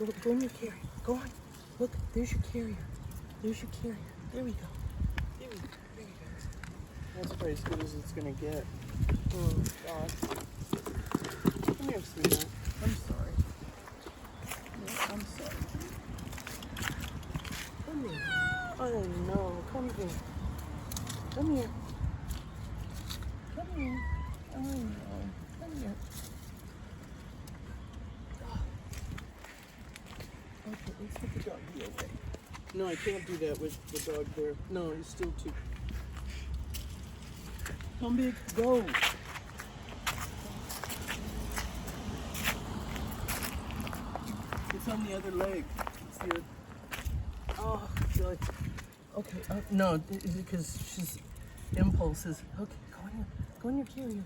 Go in your carrier. Go on. Look, there's your carrier. There's your carrier. There we go. There we go. There you go. That's probably as good as it's gonna get. Oh God. Come here, sweetheart. I'm sorry. Yeah, I'm sorry. Come here. Oh no, come here. Come here. Come here. Oh no. Come here. Okay, let's get the dog away. No, I can't do that with the dog there. No, he's still too. Come big, go. It's on the other leg. It's the other. Oh, God. Okay, no, because she's impulses. Okay, go in your carrier.